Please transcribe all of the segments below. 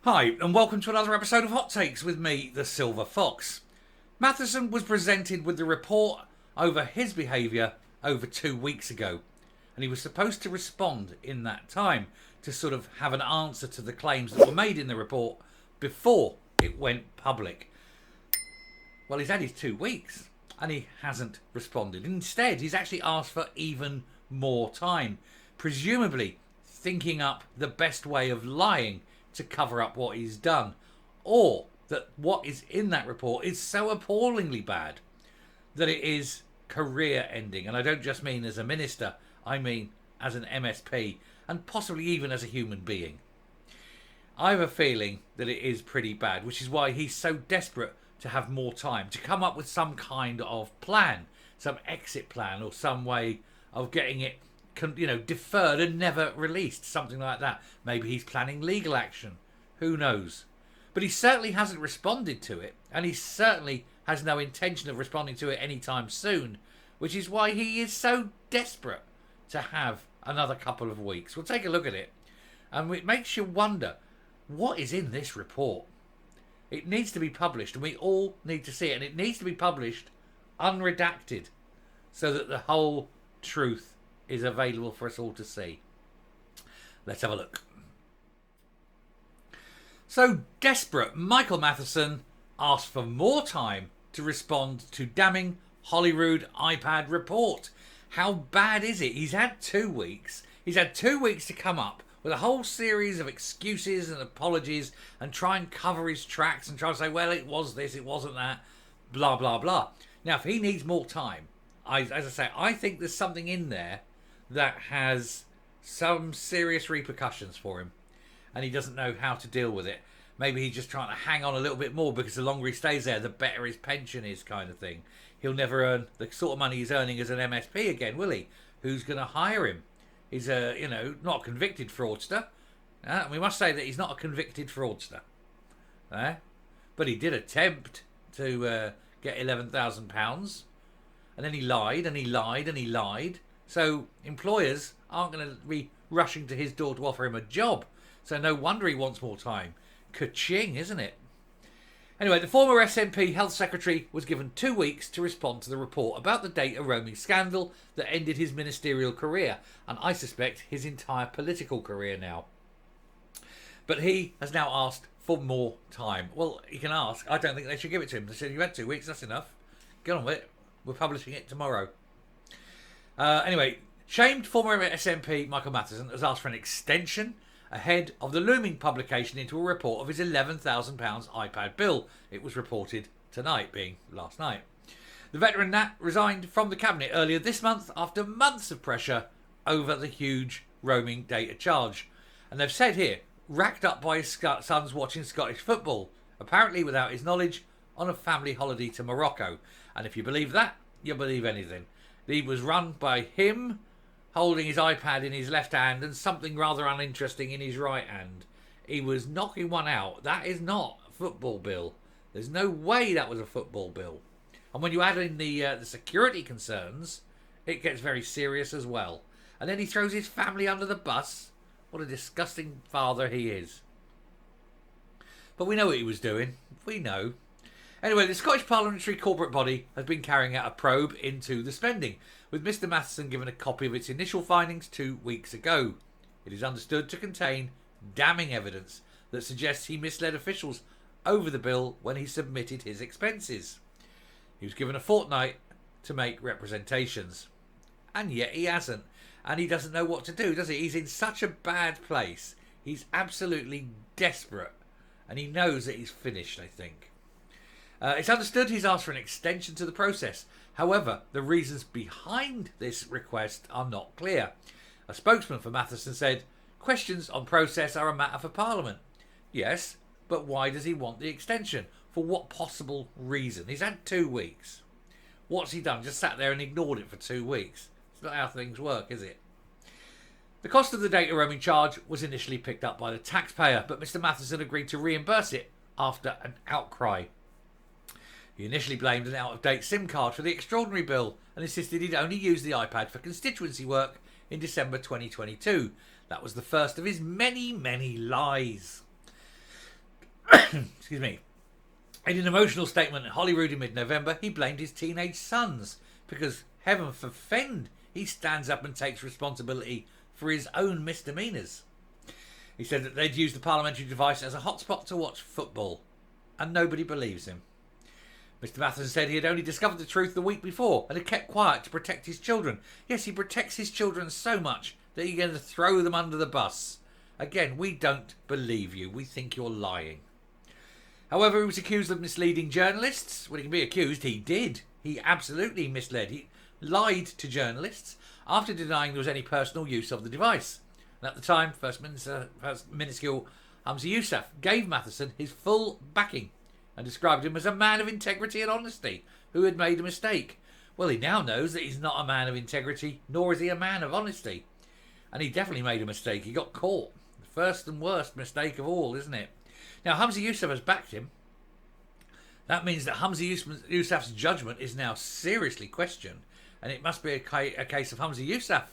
Hi, and welcome to another episode of Hot Takes with me, the Silver Fox. Matheson was presented with the report over his behaviour over 2 weeks ago, and he was supposed to respond in that time to sort of have an answer to the claims that were made in the report before it went public. Well, he's had his 2 weeks, and he hasn't responded. Instead, he's actually asked for even more time, presumably thinking up the best way of lying to cover up what he's done, or that what is in that report is so appallingly bad that it is career ending. And I don't just mean as a minister, I mean as an MSP, and possibly even as a human being. I have a feeling that it is pretty bad, which is why he's so desperate to have more time, to come up with some kind of plan, some exit plan, or some way of getting it deferred and never released, something like that. Maybe he's planning legal action. Who knows? But he certainly hasn't responded to it, and he certainly has no intention of responding to it anytime soon, which is why he is so desperate to have another couple of weeks. We'll take a look at it, and it makes you wonder, what is in this report? It needs to be published, and we all need to see it, and it needs to be published unredacted, so that the whole truth is available for us all to see. Let's have a look. So desperate, Michael Matheson asked for more time to respond to damning Holyrood iPad report. How bad is it? He's had 2 weeks. He's had 2 weeks to come up with a whole series of excuses and apologies and try and cover his tracks and try to say, well, it was this, it wasn't that, blah, blah, blah. Now, if he needs more time, as I say, I think there's something in there that has some serious repercussions for him, and he doesn't know how to deal with it. Maybe he's just trying to hang on a little bit more because the longer he stays there, the better his pension is, kind of thing. He'll never earn the sort of money he's earning as an MSP again, will he? Who's going to hire him? He's not a convicted fraudster. We must say that he's not a convicted fraudster. But he did attempt to get £11,000, and then he lied and he lied and he lied. So employers aren't going to be rushing to his door to offer him a job. So no wonder he wants more time. Ka-ching, isn't it? Anyway, the former SNP Health Secretary was given 2 weeks to respond to the report about the data roaming scandal that ended his ministerial career, and I suspect his entire political career now. But he has now asked for more time. Well, he can ask. I don't think they should give it to him. They said, you've had 2 weeks, that's enough. Get on with it. We're publishing it tomorrow. Anyway, shamed former SNP Michael Matheson has asked for an extension ahead of the looming publication into a report of his £11,000 iPad bill. It was reported tonight, being last night. The veteran Nat resigned from the cabinet earlier this month after months of pressure over the huge roaming data charge. And they've said here, racked up by his sons watching Scottish football, apparently without his knowledge, on a family holiday to Morocco. And if you believe that, you'll believe anything. He was run by him holding his iPad in his left hand and something rather uninteresting in his right hand. He was knocking one out. That is not a football bill. There's no way that was a football bill. And when you add in the security concerns, it gets very serious as well. And then he throws his family under the bus. What a disgusting father he is. But we know what he was doing. We know. Anyway, the Scottish Parliamentary Corporate Body has been carrying out a probe into the spending, with Mr Matheson given a copy of its initial findings 2 weeks ago. It is understood to contain damning evidence that suggests he misled officials over the bill when he submitted his expenses. He was given a fortnight to make representations. And yet he hasn't. And he doesn't know what to do, does he? He's in such a bad place. He's absolutely desperate. And he knows that he's finished, I think. It's understood he's asked for an extension to the process. However, the reasons behind this request are not clear. A spokesman for Matheson said, questions on process are a matter for Parliament. Yes, but why does he want the extension? For what possible reason? He's had 2 weeks. What's he done? Just sat there and ignored it for 2 weeks. It's not how things work, is it? The cost of the data roaming charge was initially picked up by the taxpayer, but Mr Matheson agreed to reimburse it after an outcry. He initially blamed an out-of-date SIM card for the extraordinary bill and insisted he'd only used the iPad for constituency work in December 2022. That was the first of his many, many lies. excuse me. In an emotional statement at Holyrood in mid-November, he blamed his teenage sons because, heaven forfend, he stands up and takes responsibility for his own misdemeanours. He said that they'd used the parliamentary device as a hotspot to watch football, and nobody believes him. Mr. Matheson said he had only discovered the truth the week before and had kept quiet to protect his children. Yes, he protects his children so much that he's going to throw them under the bus. Again, we don't believe you. We think you're lying. However, he was accused of misleading journalists. Well, he can be accused. He did. He absolutely misled. He lied to journalists after denying there was any personal use of the device. And at the time, First Minuscule Humza Yousaf gave Matheson his full backing and described him as a man of integrity and honesty who had made a mistake. Well, he now knows that he's not a man of integrity, nor is he a man of honesty. And he definitely made a mistake. He got caught. The first and worst mistake of all, isn't it? Now, Humza Yousaf has backed him. That means that Humza Yousaf's judgment is now seriously questioned. And it must be a case of Humza Yousaf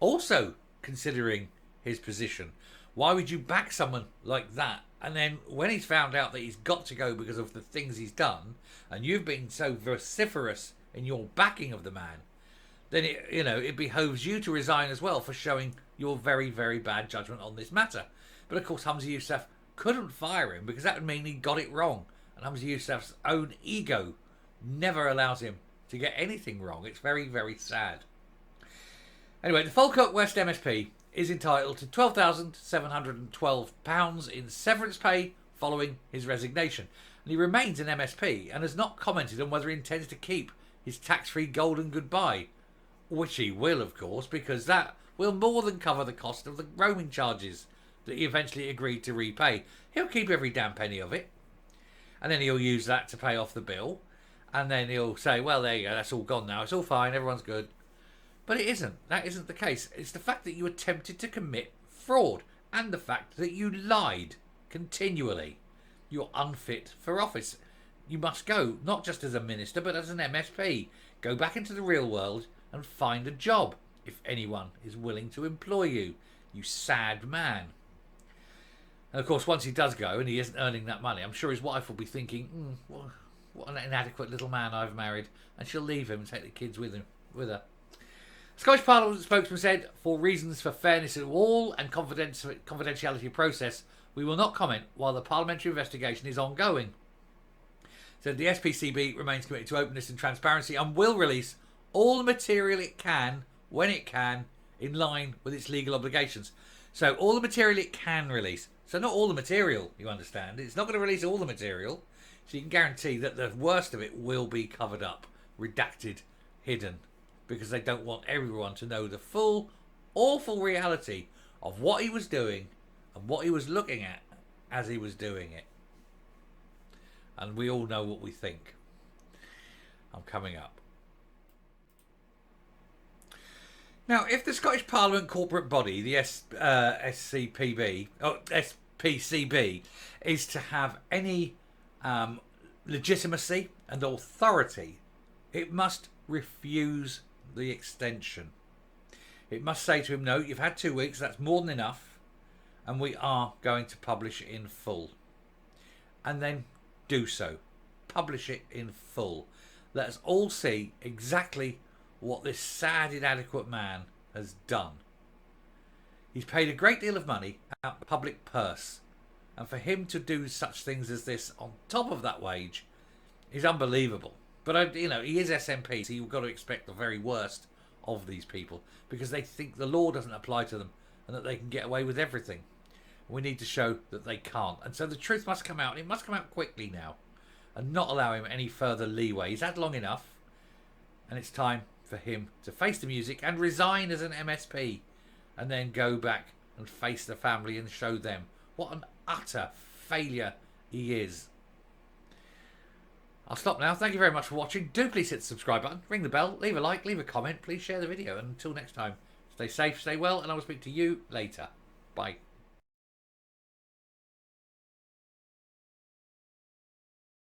also considering his position. Why would you back someone like that? And then when he's found out that he's got to go because of the things he's done, and you've been so vociferous in your backing of the man, then it behoves you to resign as well for showing your very, very bad judgment on this matter. But of course, Humza Yousaf couldn't fire him because that would mean he got it wrong. And Humza Yousaf's own ego never allows him to get anything wrong. It's very, very sad. Anyway, the Falkirk West MSP is entitled to £12,712 in severance pay following his resignation. And he remains an MSP and has not commented on whether he intends to keep his tax-free golden goodbye, which he will, of course, because that will more than cover the cost of the roaming charges that he eventually agreed to repay. He'll keep every damn penny of it, and then he'll use that to pay off the bill, and then he'll say, well, there you go, that's all gone now, it's all fine, everyone's good. But it isn't. That isn't the case. It's the fact that you attempted to commit fraud and the fact that you lied continually. You're unfit for office. You must go, not just as a minister, but as an MSP. Go back into the real world and find a job, if anyone is willing to employ you. You sad man. And of course, once he does go and he isn't earning that money, I'm sure his wife will be thinking, what an inadequate little man I've married. And she'll leave him and take the kids with her. Scottish Parliament spokesman said, for reasons for fairness of all and confidentiality of process, we will not comment while the parliamentary investigation is ongoing. Said the SPCB remains committed to openness and transparency and will release all the material it can, when it can, in line with its legal obligations. So all the material it can release. So not all the material, you understand. It's not going to release all the material. So you can guarantee that the worst of it will be covered up, redacted, hidden, because they don't want everyone to know the full, awful reality of what he was doing and what he was looking at as he was doing it. And we all know what we think. I'm coming up. Now, if the Scottish Parliament corporate body, the SCPB, or SPCB, is to have any legitimacy and authority, it must refuse the extension. It must say to him, no, you've had 2 weeks, that's more than enough, and we are going to publish it in full. And then do so. Publish it in full. Let us all see exactly what this sad, inadequate man has done. He's paid a great deal of money out of the public purse, and for him to do such things as this on top of that wage is unbelievable. But, he is SNP, so you've got to expect the very worst of these people because they think the law doesn't apply to them and that they can get away with everything. We need to show that they can't. And so the truth must come out, and it must come out quickly now and not allow him any further leeway. He's had long enough, and it's time for him to face the music and resign as an MSP and then go back and face the family and show them what an utter failure he is. I'll stop now. Thank you very much for watching. Do please hit the subscribe button, ring the bell, leave a like, leave a comment, please share the video, and until next time, stay safe, stay well, and I will speak to you later. Bye.